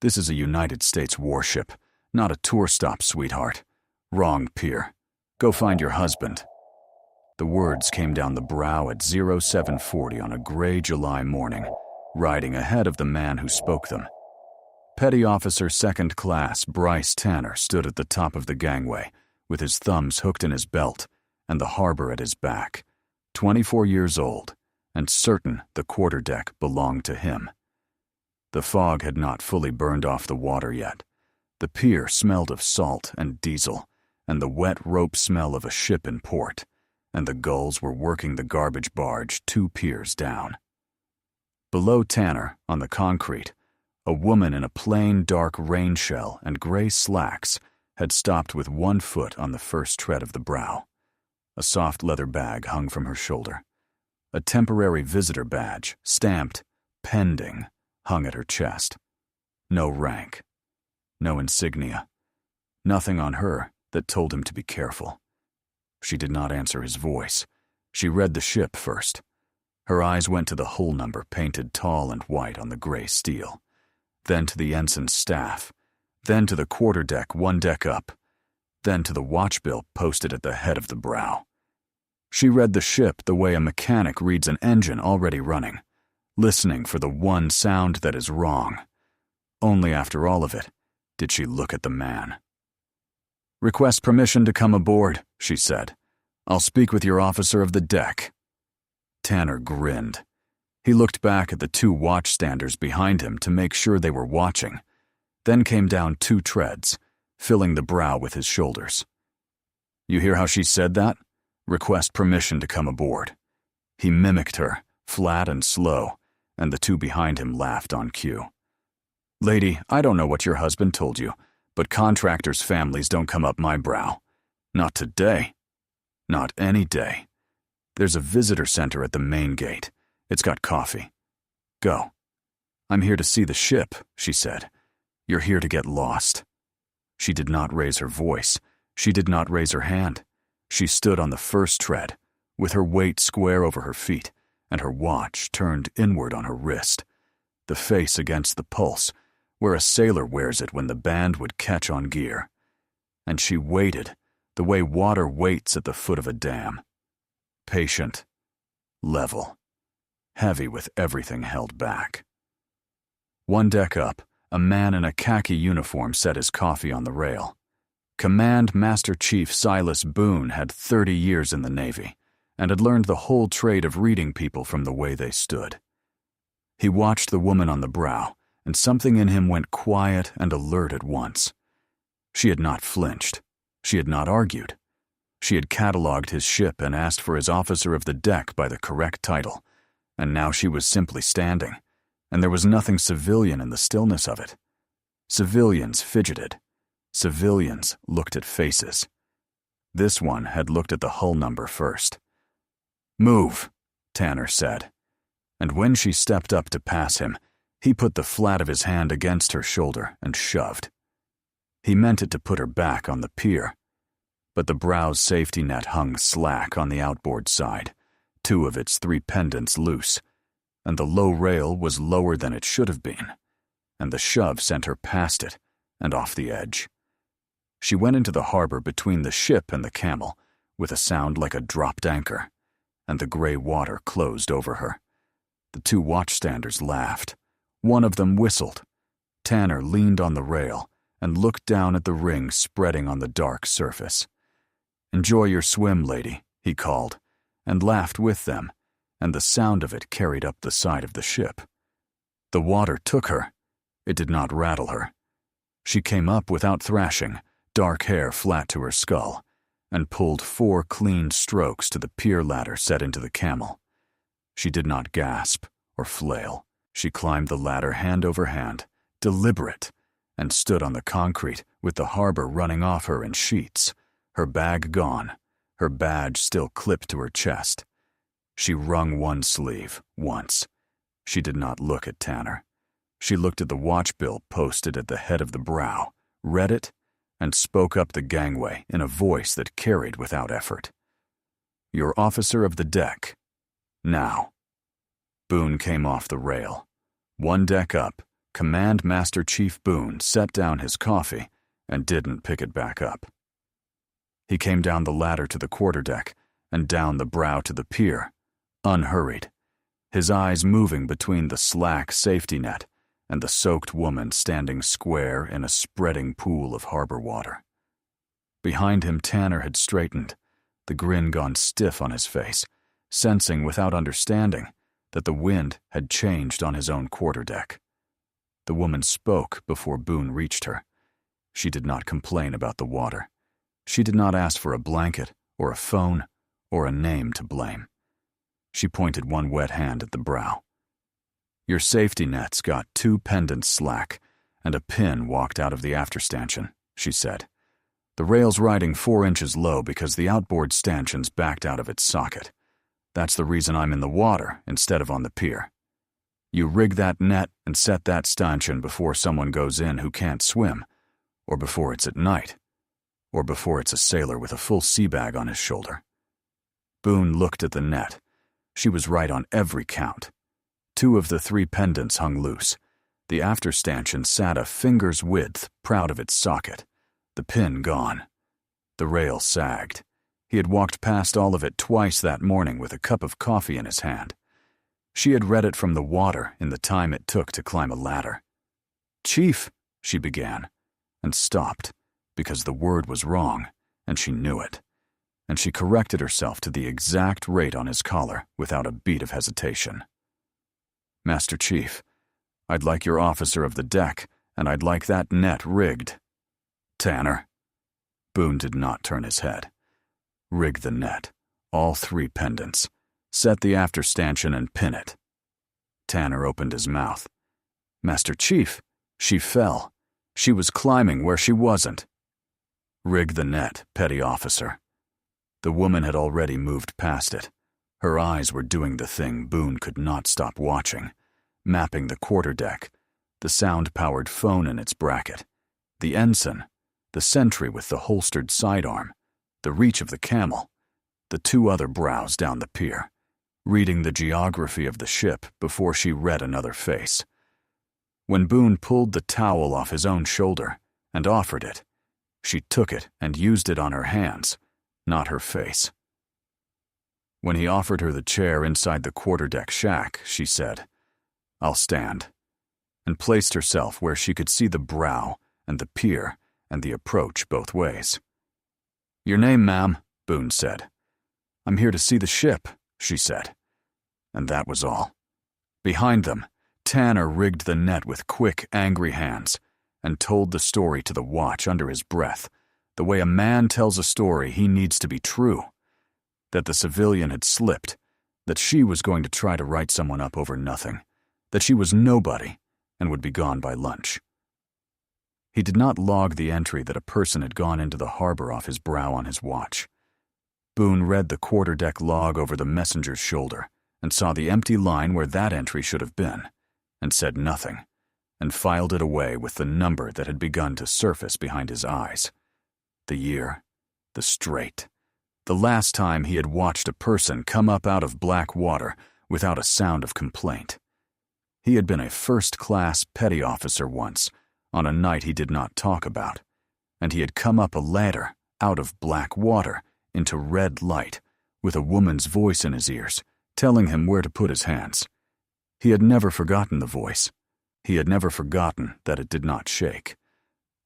This is a United States warship, not a tour stop, sweetheart. Wrong pier. Go find your husband." The words came down the brow at 0740 on a gray July morning, riding ahead of the man who spoke them. Petty Officer Second Class Bryce Tanner stood at the top of the gangway, with his thumbs hooked in his belt and the harbor at his back, 24 years old, and certain the quarterdeck belonged to him. The fog had not fully burned off the water yet. The pier smelled of salt and diesel, and the wet rope smell of a ship in port, and the gulls were working the garbage barge 2 piers down. Below Tanner, on the concrete, a woman in a plain dark rain shell and gray slacks had stopped with 1 foot on the first tread of the brow. A soft leather bag hung from her shoulder. A temporary visitor badge, stamped "Pending," hung at her chest. No rank. No insignia. Nothing on her that told him to be careful. She did not answer his voice. She read the ship first. Her eyes went to the hull number painted tall and white on the gray steel, then to the ensign's staff, then to the quarterdeck 1 deck up, then to the watch bill posted at the head of the brow. She read the ship the way a mechanic reads an engine already running, listening for the one sound that is wrong. Only after all of it did she look at the man. "Request permission to come aboard," she said. "I'll speak with your officer of the deck." Tanner grinned. He looked back at the 2 watchstanders behind him to make sure they were watching, then came down 2 treads, filling the brow with his shoulders. "You hear how she said that? Request permission to come aboard." He mimicked her, flat and slow, and the 2 behind him laughed on cue. "Lady, I don't know what your husband told you, but contractors' families don't come up my brow. Not today. Not any day. There's a visitor center at the main gate. It's got coffee. Go." "I'm here to see the ship," she said. "You're here to get lost." She did not raise her voice. She did not raise her hand. She stood on the first tread, with her weight square over her feet, and her watch turned inward on her wrist, the face against the pulse, where a sailor wears it when the band would catch on gear. And she waited, the way water waits at the foot of a dam. Patient, level, heavy with everything held back. 1 deck up, a man in a khaki uniform set his coffee on the rail. Command Master Chief Silas Boone had 30 years in the Navy, and had learned the whole trade of reading people from the way they stood. He watched the woman on the brow, and something in him went quiet and alert at once. She had not flinched. She had not argued. She had catalogued his ship and asked for his officer of the deck by the correct title, and now she was simply standing, and there was nothing civilian in the stillness of it. Civilians fidgeted. Civilians looked at faces. This one had looked at the hull number first. "Move," Tanner said, and when she stepped up to pass him, he put the flat of his hand against her shoulder and shoved. He meant it to put her back on the pier, but the brow's safety net hung slack on the outboard side, 2 of its 3 pendants loose, and the low rail was lower than it should have been, and the shove sent her past it and off the edge. She went into the harbor between the ship and the Camel, with a sound like a dropped anchor, and the gray water closed over her. The 2 watchstanders laughed. One of them whistled. Tanner leaned on the rail and looked down at the ring spreading on the dark surface. "Enjoy your swim, lady," he called, and laughed with them, and the sound of it carried up the side of the ship. The water took her. It did not rattle her. She came up without thrashing, dark hair flat to her skull, and pulled 4 clean strokes to the pier ladder set into the Camel. She did not gasp or flail. She climbed the ladder hand over hand, deliberate, and stood on the concrete with the harbor running off her in sheets, her bag gone, her badge still clipped to her chest. She wrung 1 sleeve, once. She did not look at Tanner. She looked at the watch bill posted at the head of the brow, read it, and spoke up the gangway in a voice that carried without effort. "Your officer of the deck. Now." Boone came off the rail. 1 deck up, Command Master Chief Boone set down his coffee and didn't pick it back up. He came down the ladder to the quarterdeck and down the brow to the pier, unhurried, his eyes moving between the slack safety net and the soaked woman standing square in a spreading pool of harbor water. Behind him, Tanner had straightened, the grin gone stiff on his face, sensing without understanding that the wind had changed on his own quarterdeck. The woman spoke before Boone reached her. She did not complain about the water. She did not ask for a blanket or a phone or a name to blame. She pointed one wet hand at the brow. "Your safety net's got 2 pendants slack, and a pin walked out of the afterstanchion," she said. "The rail's riding 4 inches low because the outboard stanchion's backed out of its socket. That's the reason I'm in the water instead of on the pier. You rig that net and set that stanchion before someone goes in who can't swim, or before it's at night, or before it's a sailor with a full sea bag on his shoulder." Boone looked at the net. She was right on every count. 2 of the 3 pendants hung loose. The afterstanchion sat a finger's width, proud of its socket. The pin gone. The rail sagged. He had walked past all of it twice that morning with a cup of coffee in his hand. She had read it from the water in the time it took to climb a ladder. "Chief," she began, and stopped, because the word was wrong, and she knew it. And she corrected herself to the exact rate on his collar without a beat of hesitation. "Master Chief, I'd like your officer of the deck, and I'd like that net rigged." "Tanner." Boone did not turn his head. "Rig the net, all 3 pendants. Set the afterstanchion and pin it." Tanner opened his mouth. "Master Chief, she fell. She was climbing where she wasn't." "Rig the net, petty officer." The woman had already moved past it. Her eyes were doing the thing Boone could not stop watching, mapping the quarterdeck, the sound-powered phone in its bracket, the ensign, the sentry with the holstered sidearm, the reach of the camel, the 2 other brows down the pier, reading the geography of the ship before she read another face. When Boone pulled the towel off his own shoulder and offered it, she took it and used it on her hands, not her face. When he offered her the chair inside the quarterdeck shack, she said, "I'll stand," and placed herself where she could see the brow and the pier and the approach both ways. "Your name, ma'am," Boone said. "I'm here to see the ship," she said. And that was all. Behind them, Tanner rigged the net with quick, angry hands and told the story to the watch under his breath, the way a man tells a story he needs to be true. That the civilian had slipped, that she was going to try to write someone up over nothing, that she was nobody and would be gone by lunch. He did not log the entry that a person had gone into the harbor off his brow on his watch. Boone read the quarterdeck log over the messenger's shoulder and saw the empty line where that entry should have been, and said nothing, and filed it away with the number that had begun to surface behind his eyes. The year, the strait, the last time he had watched a person come up out of black water without a sound of complaint. He had been a first-class petty officer once, on a night he did not talk about, and he had come up a ladder out of black water into red light with a woman's voice in his ears, telling him where to put his hands. He had never forgotten the voice. He had never forgotten that it did not shake.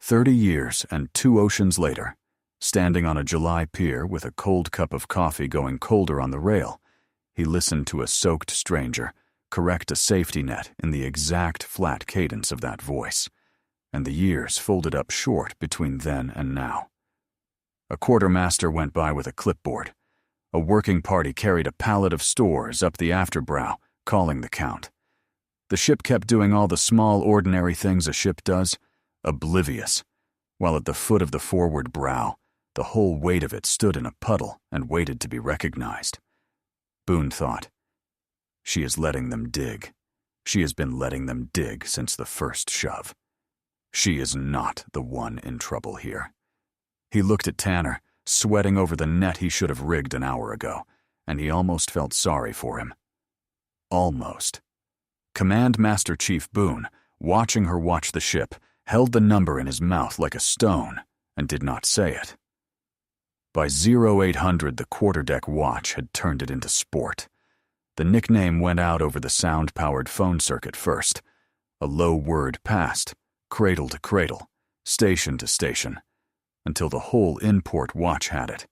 30 years and 2 oceans later, standing on a July pier with a cold cup of coffee going colder on the rail, he listened to a soaked stranger correct a safety net in the exact flat cadence of that voice, and the years folded up short between then and now. A quartermaster went by with a clipboard. A working party carried a pallet of stores up the afterbrow, calling the count. The ship kept doing all the small, ordinary things a ship does, oblivious, while at the foot of the forward brow, the whole weight of it stood in a puddle and waited to be recognized. Boone thought, "She is letting them dig. She has been letting them dig since the first shove. She is not the one in trouble here." He looked at Tanner, sweating over the net he should have rigged an hour ago, and he almost felt sorry for him. Almost. Command Master Chief Boone watching her watch the ship, held the number in his mouth like a stone and did not say it. By 0800, the quarterdeck watch had turned it into sport. The nickname went out over the sound-powered phone circuit first. A low word passed, cradle to cradle, station to station, until the whole in-port watch had it.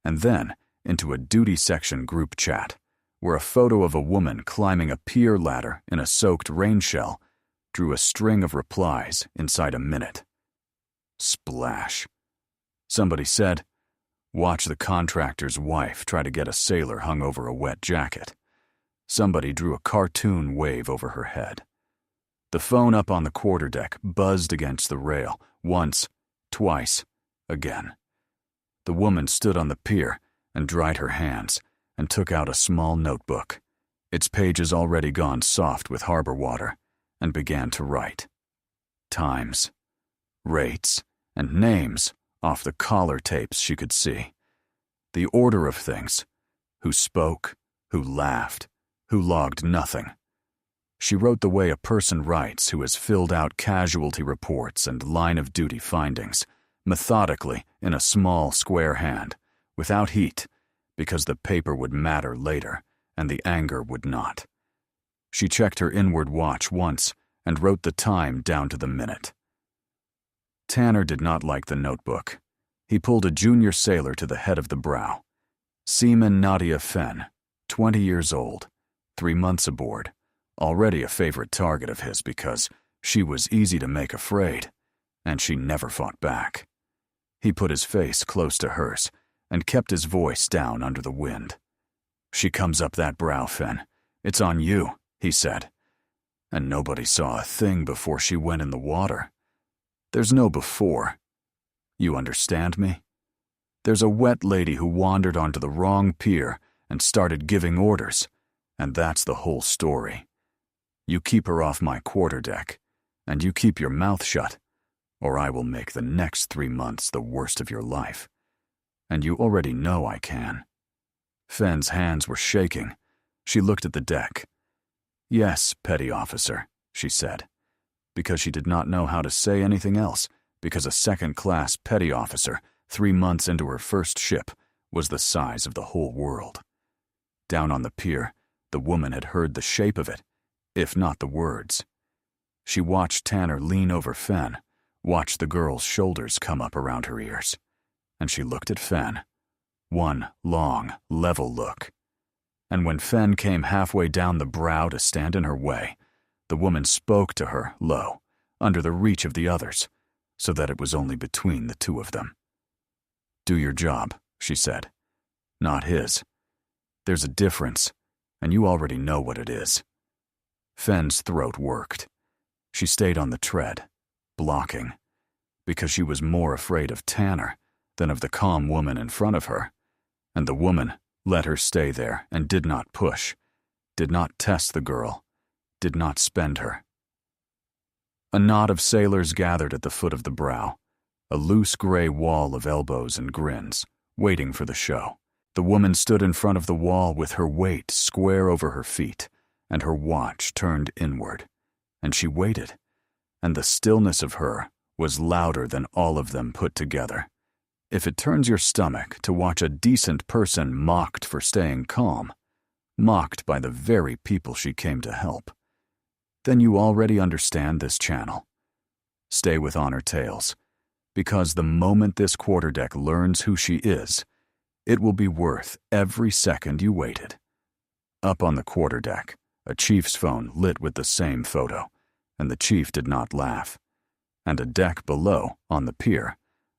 And then into a duty section group chat, where a photo of a woman climbing a pier ladder in a soaked rain shell drew a string of replies inside a minute. Splash. Somebody said, "Watch the contractor's wife try to get a sailor hung over a wet jacket." Somebody drew a cartoon wave over her head. The phone up on the quarterdeck buzzed against the rail, once, twice, again. The woman stood on the pier and dried her hands and took out a small notebook, its pages already gone soft with harbor water, and began to write. Times, rates, and names off the collar tapes she could see. The order of things, who spoke, who laughed, who logged nothing. She wrote the way a person writes who has filled out casualty reports and line-of-duty findings, methodically in a small square hand, without heat, because the paper would matter later and the anger would not. She checked her inward watch once and wrote the time down to the minute. Tanner did not like the notebook. He pulled a junior sailor to the head of the brow. Seaman Nadia Fenn, 20 years old, 3 months aboard, already a favorite target of his because she was easy to make afraid, and she never fought back. He put his face close to hers and kept his voice down under the wind. "She comes up that brow, Fenn. It's on you," he said. "And nobody saw a thing before she went in the water. There's no before. You understand me? There's a wet lady who wandered onto the wrong pier and started giving orders, and that's the whole story. You keep her off my quarterdeck, and you keep your mouth shut, or I will make the next 3 months the worst of your life. And you already know I can." Fenn's hands were shaking. She looked at the deck. "Yes, petty officer," she said, because she did not know how to say anything else, because a second-class petty officer, 3 months into her first ship, was the size of the whole world. Down on the pier, the woman had heard the shape of it, if not the words. She watched Tanner lean over Fenn, watched the girl's shoulders come up around her ears, and she looked at Fenn. One long, level look. And when Fenn came halfway down the brow to stand in her way, the woman spoke to her low, under the reach of the others, so that it was only between the two of them. "Do your job," she said. "Not his. There's a difference, and you already know what it is." Fenn's throat worked. She stayed on the tread, blocking, because she was more afraid of Tanner than of the calm woman in front of her, and the woman let her stay there and did not push, did not test the girl, did not spend her. A knot of sailors gathered at the foot of the brow, a loose gray wall of elbows and grins, waiting for the show. The woman stood in front of the wall with her weight square over her feet and her watch turned inward, and she waited, and the stillness of her was louder than all of them put together. If it turns your stomach to watch a decent person mocked for staying calm, mocked by the very people she came to help, then you already understand this channel. Stay with Honor Tales, because the moment this quarterdeck learns who she is, it will be worth every second you waited. Up on the quarterdeck, a chief's phone lit with the same photo, and the chief did not laugh. And a deck below, on the pier,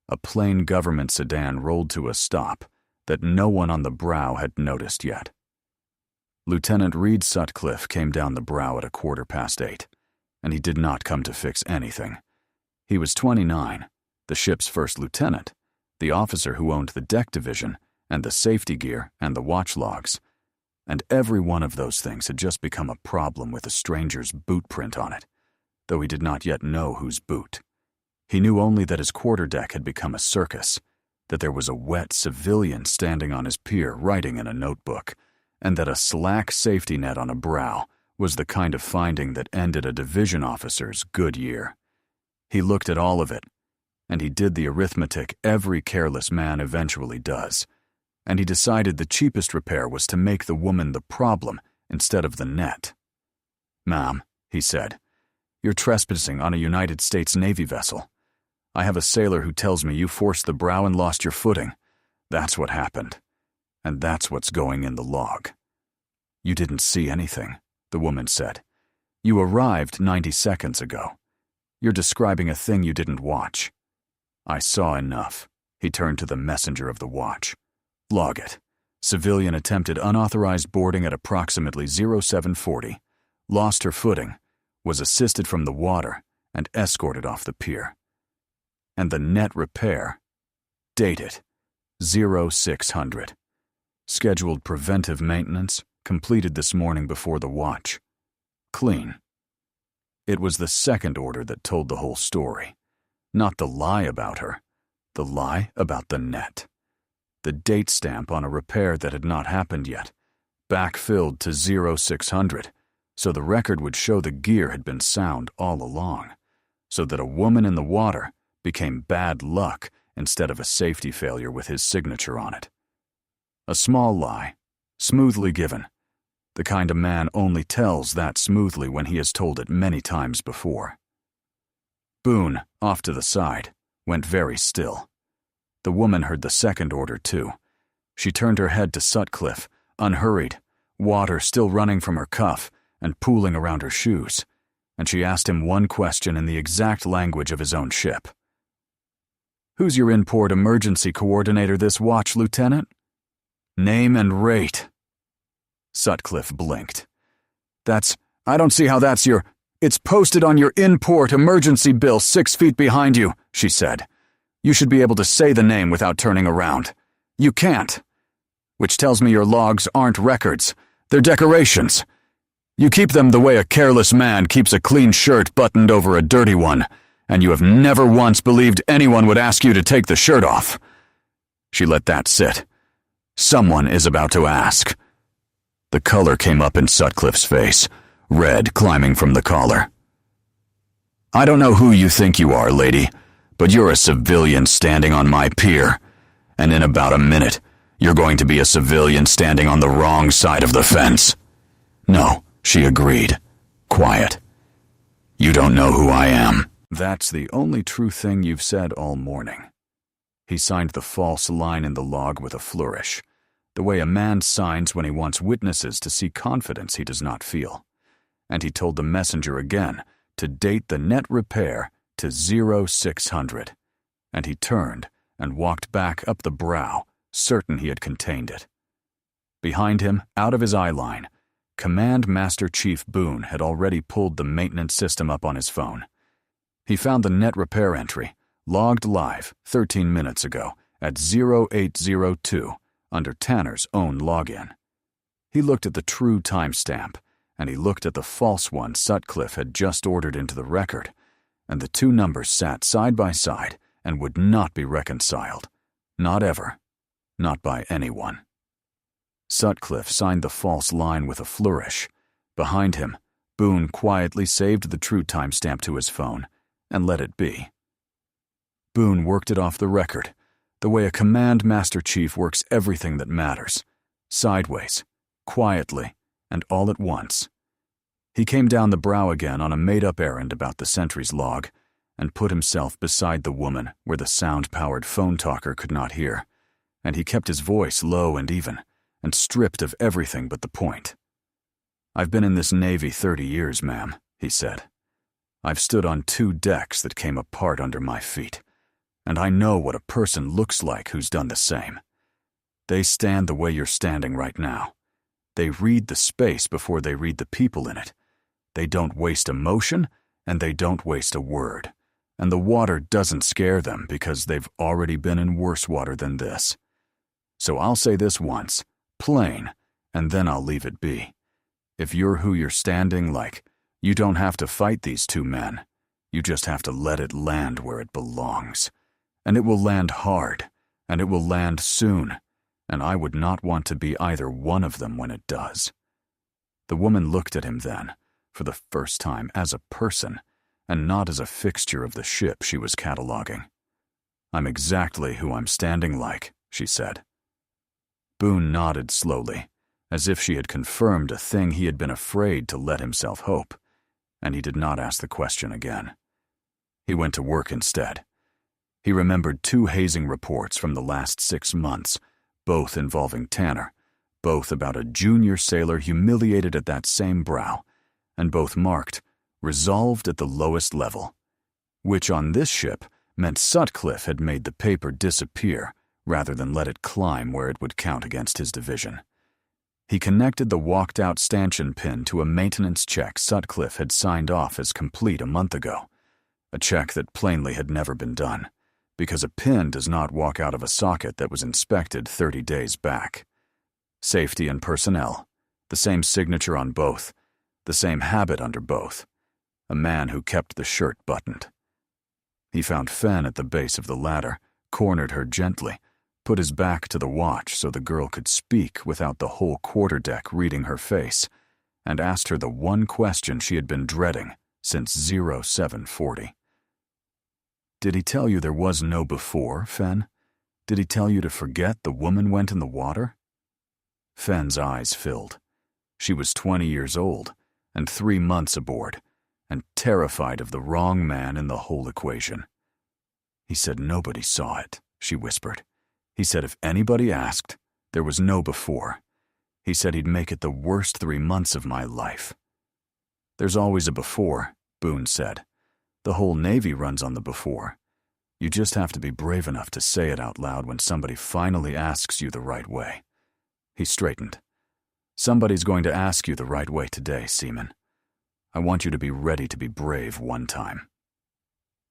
a plain government sedan rolled to a stop that no one on the brow had noticed yet. Lieutenant Reed Sutcliffe came down the brow at 8:15, and he did not come to fix anything. He was 29, the ship's first lieutenant, the officer who owned the deck division and the safety gear and the watch logs, and every one of those things had just become a problem with a stranger's boot print on it, though he did not yet know whose boot. He knew only that his quarterdeck had become a circus, that there was a wet civilian standing on his pier writing in a notebook, and that a slack safety net on a brow was the kind of finding that ended a division officer's good year. He looked at all of it, and he did the arithmetic every careless man eventually does, and he decided the cheapest repair was to make the woman the problem instead of the net. "Ma'am," he said, "you're trespassing on a United States Navy vessel. I have a sailor who tells me you forced the brow and lost your footing. That's what happened, and that's what's going in the log." "You didn't see anything," the woman said. "You arrived 90 seconds ago. You're describing a thing you didn't watch." "I saw enough." He turned to the messenger of the watch. "Log it. Civilian attempted unauthorized boarding at approximately 0740, lost her footing, was assisted from the water, and escorted off the pier. And the net repair, date it, 0600. Scheduled preventive maintenance, completed this morning before the watch. Clean." It was the second order that told the whole story. Not the lie about her, the lie about the net. The date stamp on a repair that had not happened yet, backfilled to 0600, so the record would show the gear had been sound all along, so that a woman in the water became bad luck instead of a safety failure with his signature on it. A small lie, smoothly given, the kind a man only tells that smoothly when he has told it many times before. Boone, off to the side, went very still. The woman heard the second order, too. She turned her head to Sutcliffe, unhurried, water still running from her cuff and pooling around her shoes, and she asked him one question in the exact language of his own ship. "Who's your in-port emergency coordinator this watch, Lieutenant?" "Name and rate." Sutcliffe blinked. I don't see how that's your—" "It's posted on your in-port emergency bill 6 feet behind you," she said. "You should be able to say the name without turning around. You can't. Which tells me your logs aren't records. They're decorations. You keep them the way a careless man keeps a clean shirt buttoned over a dirty one, and you have never once believed anyone would ask you to take the shirt off." She let that sit. "Someone is about to ask." The color came up in Sutcliffe's face, red climbing from the collar. "I don't know who you think you are, lady, but you're a civilian standing on my pier, and in about a minute, you're going to be a civilian standing on the wrong side of the fence." "No," she agreed. Quiet. "You don't know who I am." "That's the only true thing you've said all morning." He signed the false line in the log with a flourish, the way a man signs when he wants witnesses to see confidence he does not feel. And he told the messenger again to date the net repair to 0600, and he turned and walked back up the brow, certain he had contained it. Behind him, out of his eye line, Command Master Chief Boone had already pulled the maintenance system up on his phone. He found the net repair entry, logged live 13 minutes ago at 0802 under Tanner's own login. He looked at the true timestamp, and he looked at the false one Sutcliffe had just ordered into the record, and the two numbers sat side by side and would not be reconciled. Not ever. Not by anyone. Sutcliffe signed the false line with a flourish. Behind him, Boone quietly saved the true timestamp to his phone and let it be. Boone worked it off the record, the way a command master chief works everything that matters, sideways, quietly, and all at once. He came down the brow again on a made-up errand about the sentry's log and put himself beside the woman where the sound-powered phone talker could not hear, and he kept his voice low and even, and stripped of everything but the point. "I've been in this Navy 30 years, ma'am," he said. "I've stood on 2 decks that came apart under my feet, and I know what a person looks like who's done the same. They stand the way you're standing right now. They read the space before they read the people in it. They don't waste emotion, and they don't waste a word. And the water doesn't scare them because they've already been in worse water than this. So I'll say this once, plain, and then I'll leave it be. If you're who you're standing like, you don't have to fight these 2 men. You just have to let it land where it belongs. And it will land hard, and it will land soon, and I would not want to be either one of them when it does." The woman looked at him then, for the first time, as a person, and not as a fixture of the ship she was cataloging. "I'm exactly who I'm standing like," she said. Boone nodded slowly, as if she had confirmed a thing he had been afraid to let himself hope, and he did not ask the question again. He went to work instead. He remembered 2 hazing reports from the last 6 months, both involving Tanner, both about a junior sailor humiliated at that same brow, and both marked, resolved at the lowest level, which on this ship meant Sutcliffe had made the paper disappear rather than let it climb where it would count against his division. He connected the walked-out stanchion pin to a maintenance check Sutcliffe had signed off as complete a month ago, a check that plainly had never been done, because a pin does not walk out of a socket that was inspected 30 days back. Safety and personnel, the same signature on both, the same habit under both, a man who kept the shirt buttoned. He found Fen at the base of the ladder, cornered her gently, put his back to the watch so the girl could speak without the whole quarterdeck reading her face, and asked her the one question she had been dreading since 0740. "Did he tell you there was no before, Fen? Did he tell you to forget the woman went in the water?" Fen's eyes filled. She was 20 years old, and 3 months aboard, and terrified of the wrong man in the whole equation. "He said nobody saw it," she whispered. "He said if anybody asked, there was no before. He said he'd make it the worst 3 months of my life." "There's always a before," Boone said. "The whole Navy runs on the before. You just have to be brave enough to say it out loud when somebody finally asks you the right way." He straightened. "Somebody's going to ask you the right way today, Seaman. I want you to be ready to be brave one time."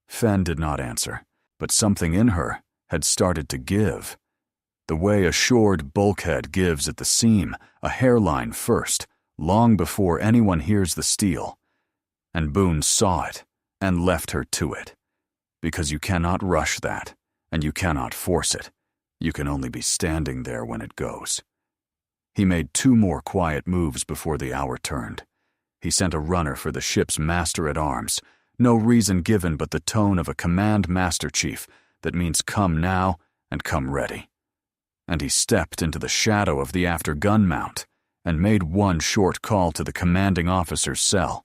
Fen did not answer, but something in her had started to give. The way a shored bulkhead gives at the seam, a hairline first, long before anyone hears the steel. And Boone saw it and left her to it. Because you cannot rush that, and you cannot force it. You can only be standing there when it goes. He made 2 more quiet moves before the hour turned. He sent a runner for the ship's master-at-arms, no reason given but the tone of a command master chief that means come now and come ready. And he stepped into the shadow of the after gun mount and made one short call to the commanding officer's cell.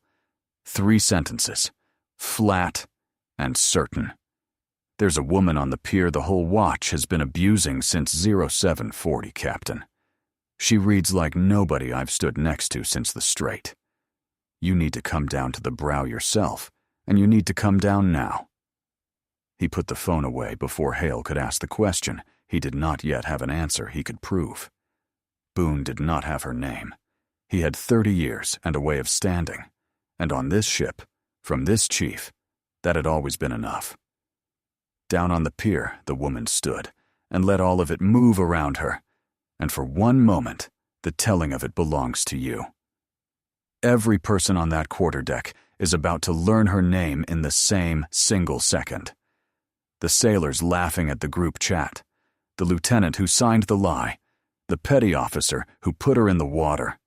3 sentences, flat and certain. "There's a woman on the pier the whole watch has been abusing since 0740, Captain. She reads like nobody I've stood next to since the strait. You need to come down to the brow yourself, and you need to come down now." He put the phone away before Hale could ask the question. He did not yet have an answer he could prove. Boone did not have her name. He had 30 years and a way of standing, and on this ship, from this chief, that had always been enough. Down on the pier, the woman stood, and let all of it move around her, and for one moment, the telling of it belongs to you. Every person on that quarterdeck is about to learn her name in the same single second. The sailors laughing at the group chat, the lieutenant who signed the lie, the petty officer who put her in the water,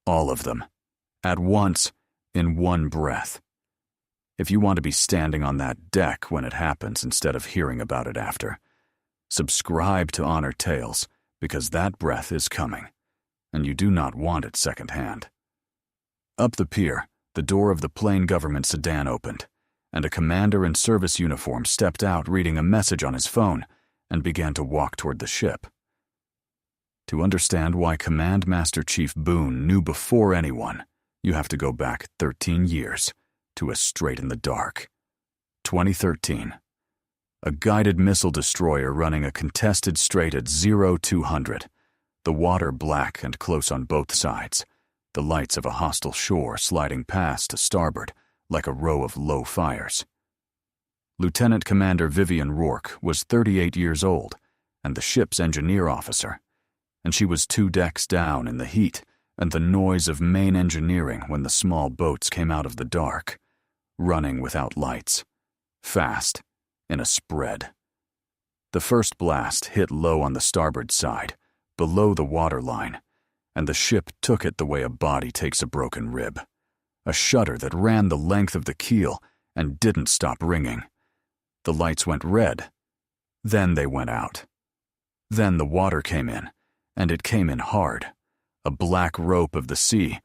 all of them, at once, in one breath. If you want to be standing on that deck when it happens instead of hearing about it after, subscribe to Honor Tales, because that breath is coming, and you do not want it secondhand. Up the pier, the door of the plain government sedan opened, and a commander in service uniform stepped out reading a message on his phone and began to walk toward the ship. To understand why Command Master Chief Boone knew before anyone, you have to go back 13 years to a Strait in the Dark. 2013. A guided missile destroyer running a contested strait at 0200, the water black and close on both sides, the lights of a hostile shore sliding past to starboard like a row of low fires. Lieutenant Commander Vivian Rourke was 38 years old and the ship's engineer officer, and she was 2 decks down in the heat and the noise of main engineering when the small boats came out of the dark, running without lights, fast, in a spread. The first blast hit low on the starboard side, below the water line, and the ship took it the way a body takes a broken rib. A shudder that ran the length of the keel and didn't stop ringing. The lights went red. Then they went out. Then the water came in, and it came in hard, a black rope of the sea,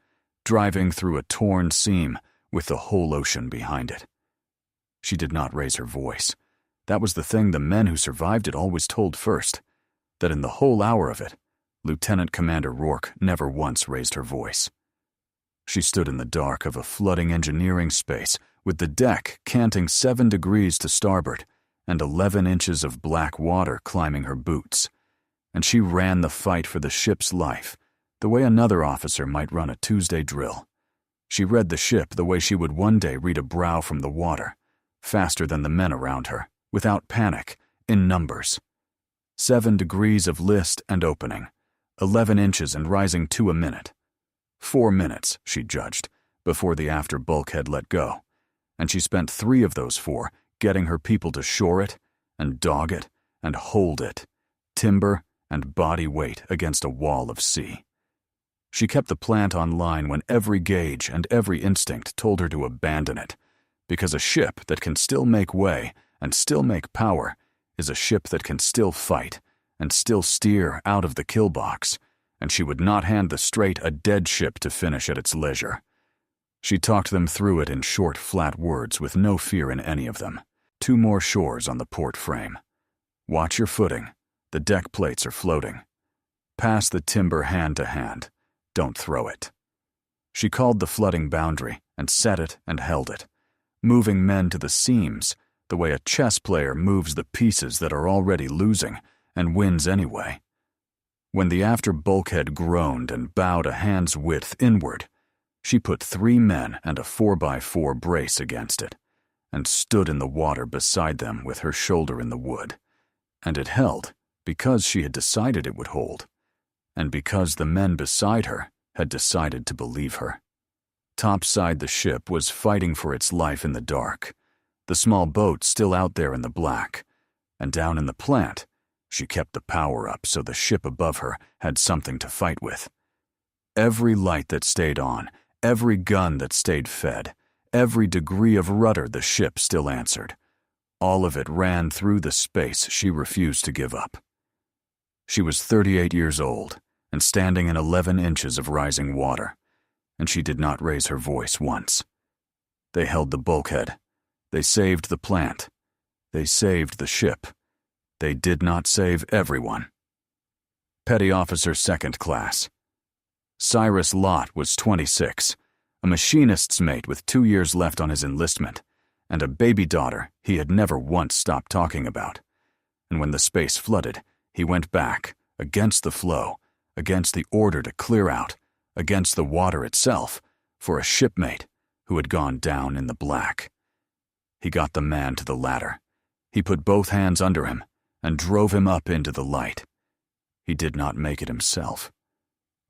driving through a torn seam with the whole ocean behind it. She did not raise her voice. That was the thing the men who survived it always told first, that in the whole hour of it, Lieutenant Commander Rourke never once raised her voice. She stood in the dark of a flooding engineering space with the deck canting 7 degrees to starboard and 11 inches of black water climbing her boots, and she ran the fight for the ship's life the way another officer might run a Tuesday drill. She read the ship the way she would one day read a brow from the water, faster than the men around her, without panic, in numbers. 7 degrees of list and opening, 11 inches and rising 2 a minute. 4 minutes, she judged, before the after bulkhead let go, and she spent 3 of those 4 getting her people to shore it and dog it and hold it, timber and body weight against a wall of sea. She kept the plant online when every gauge and every instinct told her to abandon it, because a ship that can still make way and still make power is a ship that can still fight and still steer out of the kill box, and she would not hand the strait a dead ship to finish at its leisure. She talked them through it in short, flat words with no fear in any of them. 2 more shores on the port frame. Watch your footing. The deck plates are floating. Pass the timber hand to hand. Don't throw it. She called the flooding boundary and set it and held it, moving men to the seams the way a chess player moves the pieces that are already losing and wins anyway. When the after bulkhead groaned and bowed a hand's width inward, she put 3 men and a 4x4 brace against it, and stood in the water beside them with her shoulder in the wood. And it held because she had decided it would hold, and because the men beside her had decided to believe her. Topside the ship was fighting for its life in the dark, the small boat still out there in the black, and down in the plant, she kept the power up so the ship above her had something to fight with. Every light that stayed on, every gun that stayed fed, every degree of rudder the ship still answered. All of it ran through the space she refused to give up. She was 38 years old and standing in 11 inches of rising water, and she did not raise her voice once. They held the bulkhead. They saved the plant. They saved the ship. They did not save everyone. Petty Officer 2nd Class. Cyrus Lott was 26, a machinist's mate with 2 years left on his enlistment, and a baby daughter he had never once stopped talking about. And when the space flooded, he went back, against the flow, against the order to clear out, against the water itself, for a shipmate who had gone down in the black. He got the man to the ladder. He put both hands under him and drove him up into the light. He did not make it himself.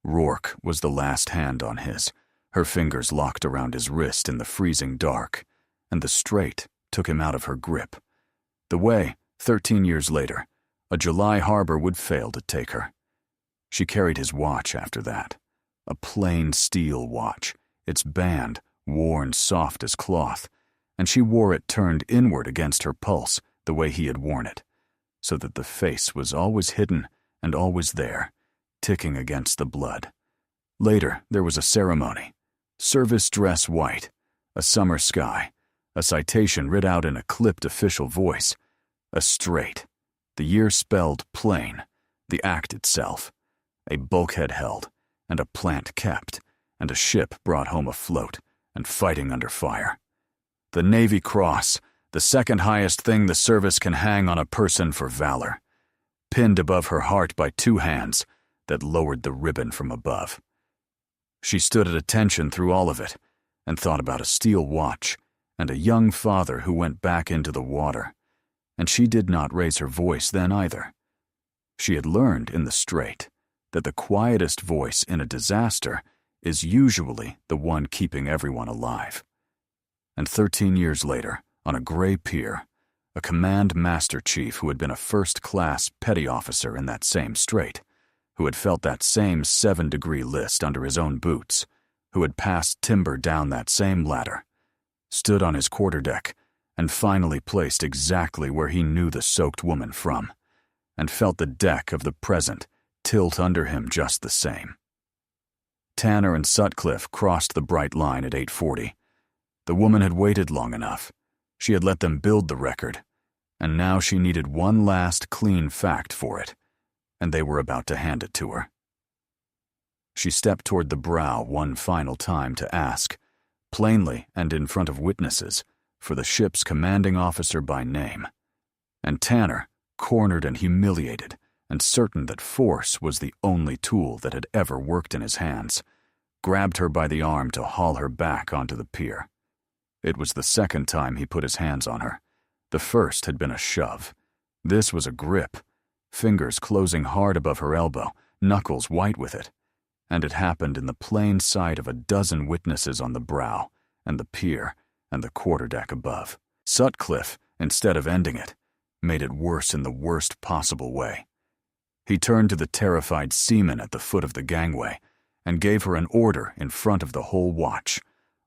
Rourke was the last hand on his, her fingers locked around his wrist in the freezing dark, and the strait took him out of her grip. The way, 13 years later, a July harbor would fail to take her. She carried his watch after that, a plain steel watch, its band worn soft as cloth, and she wore it turned inward against her pulse the way he had worn it, so that the face was always hidden and always there, ticking against the blood. Later, there was a ceremony. Service dress white, a summer sky, a citation read out in a clipped official voice, a strait, the year spelled plain, the act itself, a bulkhead held, and a plant kept, and a ship brought home afloat and fighting under fire. The Navy Cross, the second highest thing the service can hang on a person for valor, pinned above her heart by 2 hands that lowered the ribbon from above. She stood at attention through all of it and thought about a steel watch and a young father who went back into the water, and she did not raise her voice then either. She had learned in the strait that the quietest voice in a disaster is usually the one keeping everyone alive. And 13 years later, on a gray pier, a command master chief who had been a first-class petty officer in that same strait, who had felt that same 7-degree list under his own boots, who had passed timber down that same ladder, stood on his quarterdeck and finally placed exactly where he knew the soaked woman from, and felt the deck of the present tilt under him just the same. Tanner and Sutcliffe crossed the bright line at 8:40. The woman had waited long enough. She had let them build the record, and now she needed one last clean fact for it, and they were about to hand it to her. She stepped toward the brow one final time to ask, plainly and in front of witnesses, for the ship's commanding officer by name. And Tanner, cornered and humiliated, and certain that force was the only tool that had ever worked in his hands, grabbed her by the arm to haul her back onto the pier. It was the second time he put his hands on her. The first had been a shove. This was a grip, fingers closing hard above her elbow, knuckles white with it. And it happened in the plain sight of a dozen witnesses on the brow, and the pier, and the quarterdeck above. Sutcliffe, instead of ending it, made it worse in the worst possible way. He turned to the terrified seaman at the foot of the gangway and gave her an order in front of the whole watch,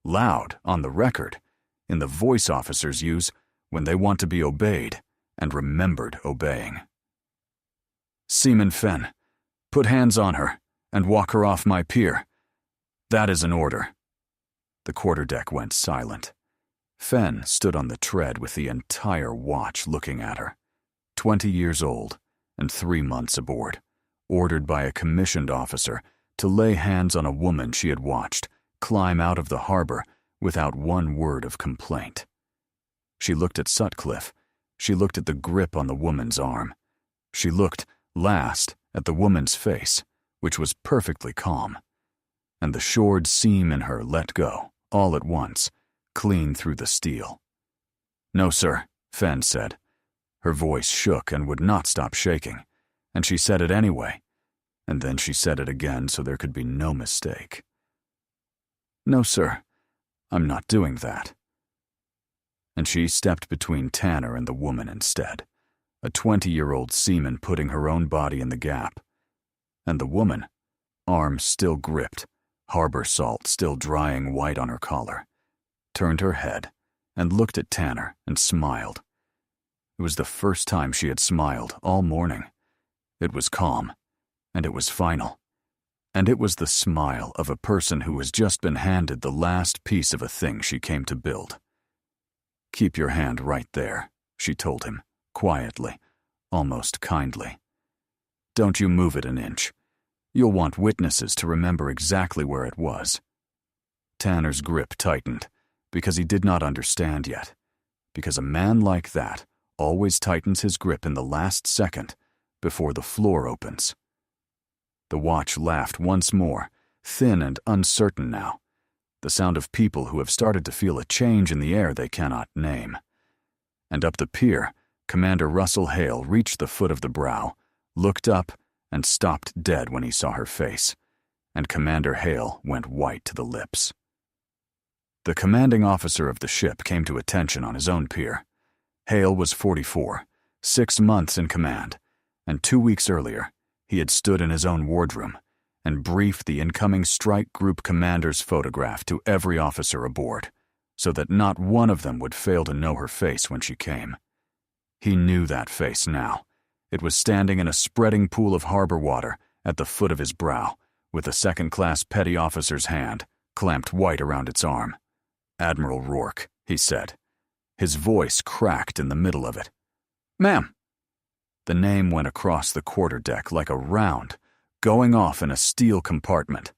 loud, on the record, in the voice officers use when they want to be obeyed and remembered obeying. "Seaman Fenn, put hands on her and walk her off my pier. That is an order." The quarterdeck went silent. Fenn stood on the tread with the entire watch looking at her. 20 years old and 3 months aboard, ordered by a commissioned officer to lay hands on a woman she had watched climb out of the harbor without one word of complaint. She looked at Sutcliffe. She looked at the grip on the woman's arm. She looked, last, at the woman's face, which was perfectly calm. And the shored seam in her let go, all at once, clean through the steel. "No, sir," Fenn said. Her voice shook and would not stop shaking, and she said it anyway, and then she said it again so there could be no mistake. "No, sir, I'm not doing that." And she stepped between Tanner and the woman instead, a 20-year-old seaman putting her own body in the gap. And the woman, arms still gripped, harbor salt still drying white on her collar, turned her head and looked at Tanner and smiled. It was the first time she had smiled all morning. It was calm, and it was final. And it was the smile of a person who has just been handed the last piece of a thing she came to build. "Keep your hand right there," she told him, quietly, almost kindly. "Don't you move it an inch. You'll want witnesses to remember exactly where it was." Tanner's grip tightened, because he did not understand yet, because a man like that always tightens his grip in the last second before the floor opens. The watch laughed once more, thin and uncertain now, the sound of people who have started to feel a change in the air they cannot name. And up the pier, Commander Russell Hale reached the foot of the brow, looked up, and stopped dead when he saw her face, and Commander Hale went white to the lips. The commanding officer of the ship came to attention on his own pier. Hale was 44, 6 months in command, and 2 weeks earlier, he had stood in his own wardroom and briefed the incoming strike group commander's photograph to every officer aboard, so that not one of them would fail to know her face when she came. He knew that face now. It was standing in a spreading pool of harbor water at the foot of his brow, with a second-class petty officer's hand clamped white around its arm. "Admiral Rourke," he said. His voice cracked in the middle of it. "Ma'am." The name went across the quarterdeck like a round, going off in a steel compartment.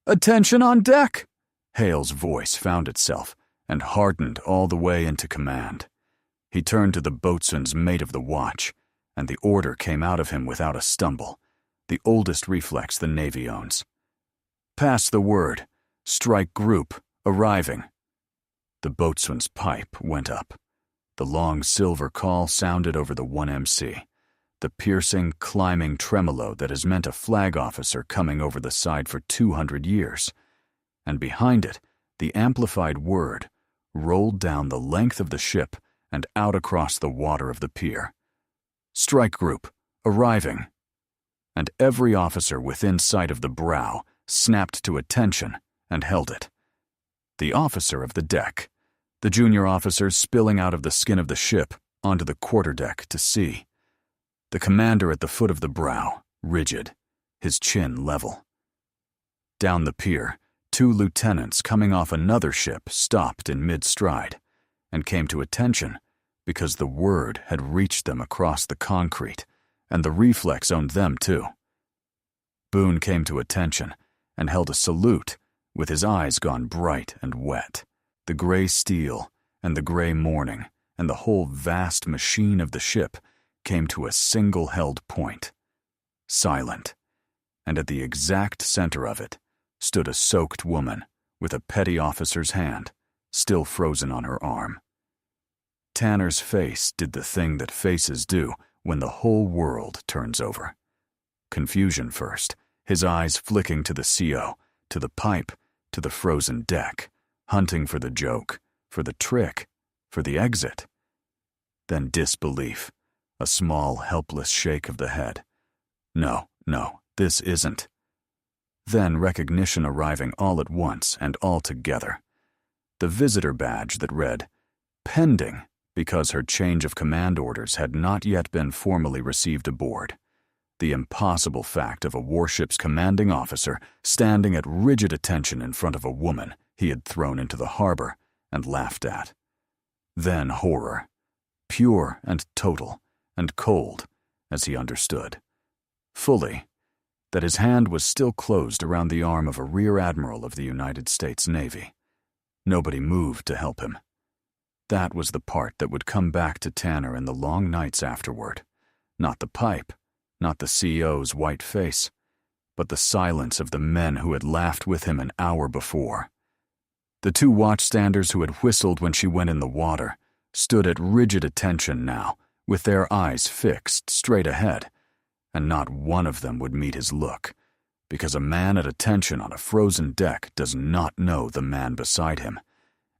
"Attention on deck!" Hale's voice found itself and hardened all the way into command. He turned to the boatswain's mate of the watch, and the order came out of him without a stumble, the oldest reflex the Navy owns. "Pass the word. Strike group. Arriving." The boatswain's pipe went up. The long silver call sounded over the 1MC, the piercing, climbing tremolo that has meant a flag officer coming over the side for 200 years. And behind it, the amplified word rolled down the length of the ship and out across the water of the pier. "Strike group. Arriving." and every officer within sight of the brow snapped to attention and held it. The officer of the deck, the junior officers spilling out of the skin of the ship onto the quarterdeck to sea. The commander at the foot of the brow, rigid, his chin level. Down the pier, 2 lieutenants coming off another ship stopped in mid-stride and came to attention because the word had reached them across the concrete, and the reflex owned them too. Boone came to attention and held a salute with his eyes gone bright and wet. The gray steel and the gray morning and the whole vast machine of the ship came to a single held point, silent, and at the exact center of it stood a soaked woman with a petty officer's hand still frozen on her arm. Tanner's face did the thing that faces do when the whole world turns over. Confusion first, his eyes flicking to the CO, to the pipe, to the frozen deck, hunting for the joke, for the trick, for the exit. Then disbelief, a small, helpless shake of the head. No, this isn't. Then recognition arriving all at once and all together. The visitor badge that read, "Pending," because her change of command orders had not yet been formally received aboard. The impossible fact of a warship's commanding officer standing at rigid attention in front of a woman he had thrown into the harbor and laughed at. Then horror, pure and total and cold, as he understood, fully, that his hand was still closed around the arm of a rear admiral of the United States Navy. Nobody moved to help him. That was the part that would come back to Tanner in the long nights afterward. Not the pipe, not the CEO's white face, but the silence of the men who had laughed with him an hour before. The 2 watchstanders who had whistled when she went in the water stood at rigid attention now, with their eyes fixed straight ahead, and not one of them would meet his look, because a man at attention on a frozen deck does not know the man beside him,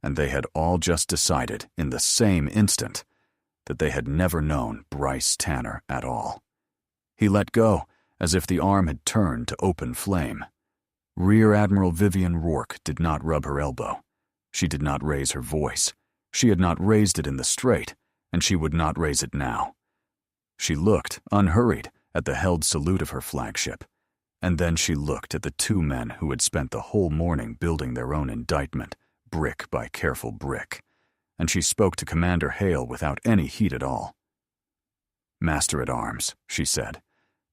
and they had all just decided in the same instant that they had never known Bryce Tanner at all. He let go, as if the arm had turned to open flame. Rear Admiral Vivian Rourke did not rub her elbow. She did not raise her voice. She had not raised it in the strait, and she would not raise it now. She looked, unhurried, at the held salute of her flagship, and then she looked at the 2 men who had spent the whole morning building their own indictment, brick by careful brick, and she spoke to Commander Hale without any heat at all. "Master-at-Arms," she said,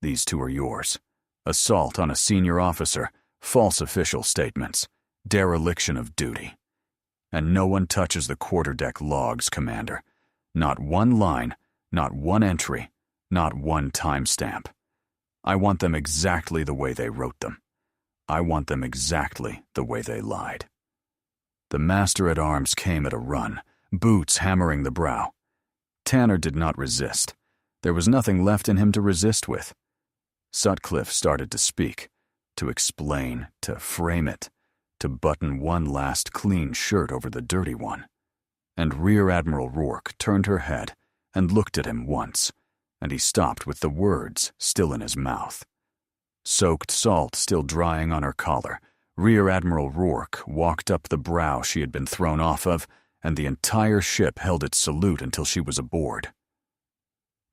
"these 2 are yours. Assault on a senior officer, false official statements, dereliction of duty. And no one touches the quarterdeck logs, Commander. Not one line, not one entry, not one timestamp. I want them exactly the way they wrote them. I want them exactly the way they lied." The master-at-arms came at a run, boots hammering the brow. Tanner did not resist. There was nothing left in him to resist with. Sutcliffe started to speak, to explain, to frame it, to button one last clean shirt over the dirty one. And Rear Admiral Rourke turned her head and looked at him once, and he stopped with the words still in his mouth. Soaked salt still drying on her collar, Rear Admiral Rourke walked up the brow she had been thrown off of, and the entire ship held its salute until she was aboard.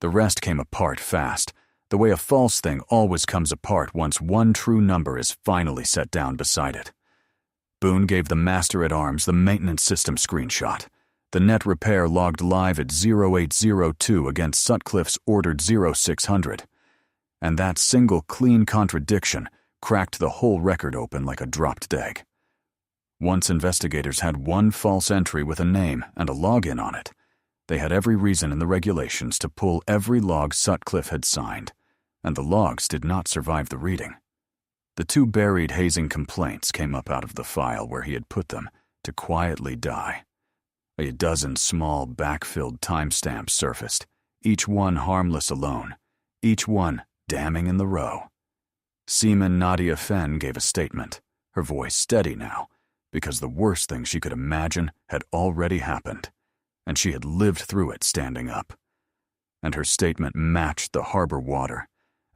The rest came apart fast, the way a false thing always comes apart once one true number is finally set down beside it. Boone gave the master-at-arms the maintenance system screenshot. The net repair logged live at 0802 against Sutcliffe's ordered 0600. And that single clean contradiction cracked the whole record open like a dropped egg. Once investigators had one false entry with a name and a login on it, they had every reason in the regulations to pull every log Sutcliffe had signed, and the logs did not survive the reading. The 2 buried hazing complaints came up out of the file where he had put them to quietly die. A dozen small backfilled timestamps surfaced, each one harmless alone, each one damning in the row. Seaman Nadia Fenn gave a statement, her voice steady now, because the worst thing she could imagine had already happened, and she had lived through it standing up. And her statement matched the harbor water,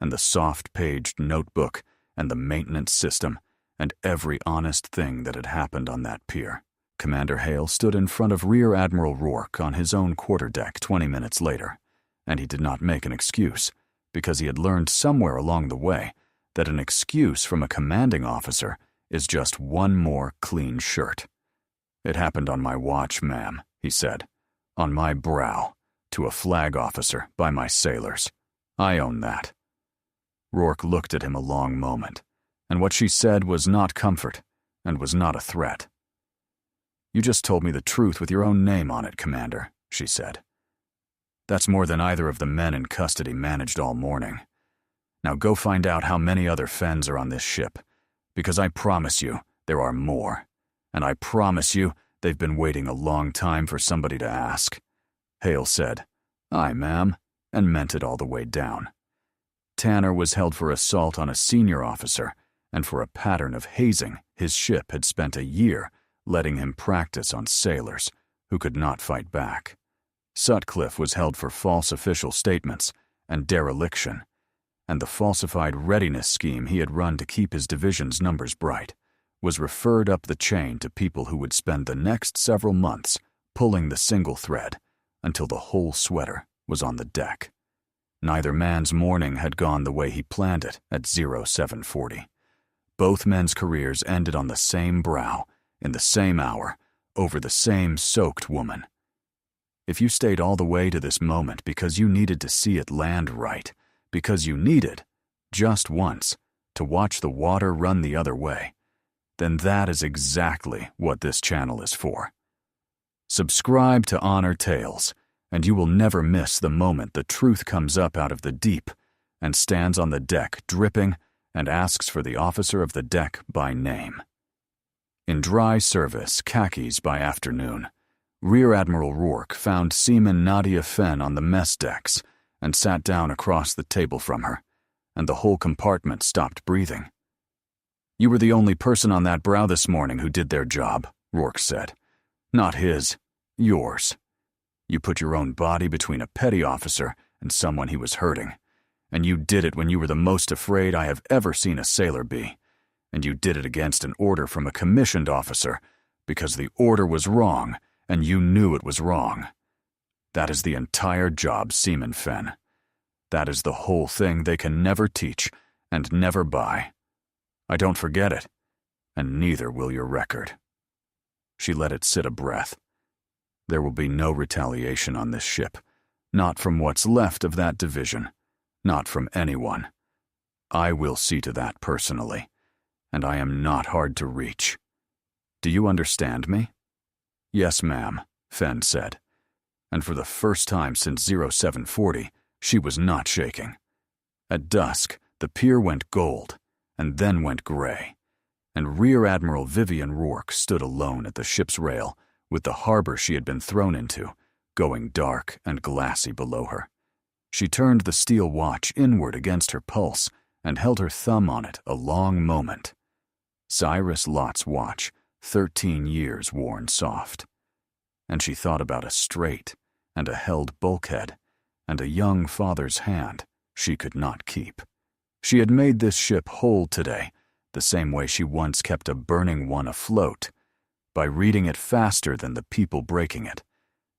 and the soft-paged notebook, and the maintenance system, and every honest thing that had happened on that pier. Commander Hale stood in front of Rear Admiral Rourke on his own quarterdeck 20 minutes later, and he did not make an excuse, because he had learned somewhere along the way that an excuse from a commanding officer is just one more clean shirt. "It happened on my watch, ma'am," he said. "On my brow, to a flag officer by my sailors. I own that." Rourke looked at him a long moment, and what she said was not comfort, and was not a threat. "You just told me the truth with your own name on it, Commander," she said. "That's more than either of the men in custody managed all morning. Now go find out how many other Fens are on this ship, because I promise you there are more, and I promise you they've been waiting a long time for somebody to ask." Hale said, "Aye, ma'am," and meant it all the way down. Tanner was held for assault on a senior officer and for a pattern of hazing his ship had spent a year letting him practice on sailors who could not fight back. Sutcliffe was held for false official statements and dereliction, and the falsified readiness scheme he had run to keep his division's numbers bright was referred up the chain to people who would spend the next several months pulling the single thread until the whole sweater was on the deck. Neither man's morning had gone the way he planned it at 0740. Both men's careers ended on the same brow, in the same hour, over the same soaked woman. If you stayed all the way to this moment because you needed to see it land right, because you needed, just once, to watch the water run the other way, then that is exactly what this channel is for. Subscribe to Honor Tales, and you will never miss the moment the truth comes up out of the deep and stands on the deck dripping and asks for the officer of the deck by name. In dry service, khakis by afternoon, Rear Admiral Rourke found Seaman Nadia Fenn on the mess decks and sat down across the table from her, and the whole compartment stopped breathing. "You were the only person on that brow this morning who did their job," Rourke said. "Not his, yours. You put your own body between a petty officer and someone he was hurting, and you did it when you were the most afraid I have ever seen a sailor be, and you did it against an order from a commissioned officer because the order was wrong and you knew it was wrong. That is the entire job, Seaman Fenn. That is the whole thing they can never teach and never buy. I don't forget it, and neither will your record." She let it sit a breath. There will be no retaliation on this ship, not from what's left of that division, not from anyone. I will see to that personally, and I am not hard to reach. Do you understand me? "Yes, ma'am," Fenn said, and for the first time since 0740, she was not shaking. At dusk, the pier went gold, and then went gray, and Rear Admiral Vivian Rourke stood alone at the ship's rail with the harbor she had been thrown into, going dark and glassy below her. She turned the steel watch inward against her pulse and held her thumb on it a long moment. Cyrus Lott's watch, 13 years worn soft. And she thought about a strait and a held bulkhead and a young father's hand she could not keep. She had made this ship whole today, the same way she once kept a burning one afloat, by reading it faster than the people breaking it,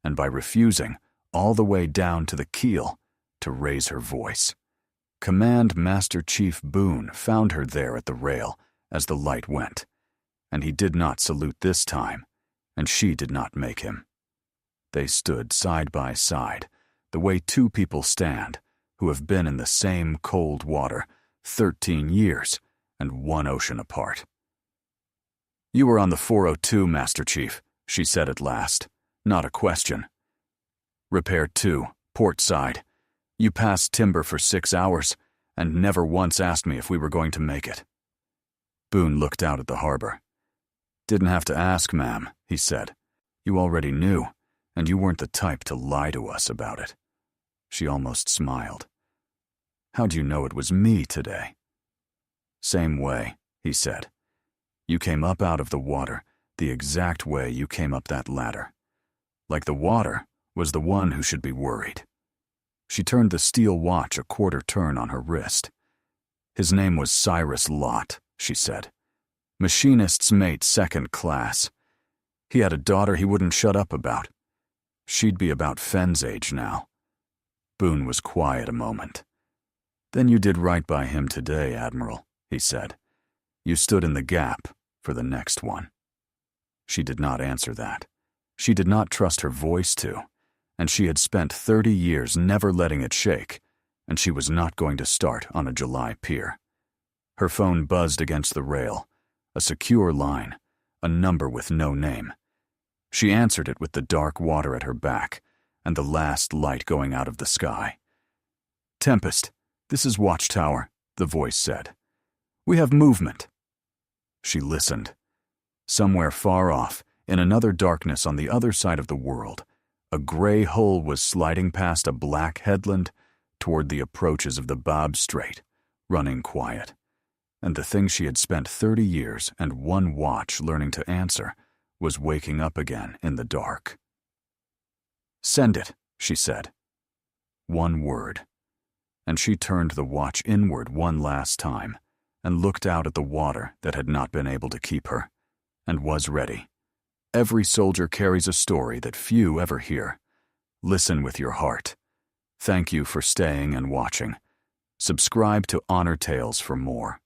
and by refusing, all the way down to the keel, to raise her voice. Command Master Chief Boone found her there at the rail as the light went, and he did not salute this time, and she did not make him. They stood side by side, the way two people stand who have been in the same cold water 13 years and one ocean apart. "You were on the 402, Master Chief," she said at last. "Not a question." "Repair 2, port side. You passed timber for 6 hours and never once asked me if we were going to make it." Boone looked out at the harbor. "Didn't have to ask, ma'am," he said. "You already knew, and you weren't the type to lie to us about it." She almost smiled. "How'd you know it was me today?" "Same way," he said. "You came up out of the water the exact way you came up that ladder. Like the water was the one who should be worried." She turned the steel watch a quarter turn on her wrist. His name was Cyrus Lott, she said. Machinist's mate, second class. He had a daughter he wouldn't shut up about. She'd be about Fenn's age now. Boone was quiet a moment. Then you did right by him today, Admiral, he said. You stood in the gap for the next one. She did not answer that. She did not trust her voice to, and she had spent 30 years never letting it shake, and she was not going to start on a July pier. Her phone buzzed against the rail, a secure line, a number with no name. She answered it with the dark water at her back and the last light going out of the sky. Tempest, this is Watchtower, the voice said. We have movement. She listened. Somewhere far off, in another darkness on the other side of the world, a gray hull was sliding past a black headland toward the approaches of the Bab Strait, running quiet. And the thing she had spent 30 years and one watch learning to answer was waking up again in the dark. Send it, she said. One word. And she turned the watch inward one last time and looked out at the water that had not been able to keep her, and was ready. Every soldier carries a story that few ever hear. Listen with your heart. Thank you for staying and watching. Subscribe to Honor Tales for more.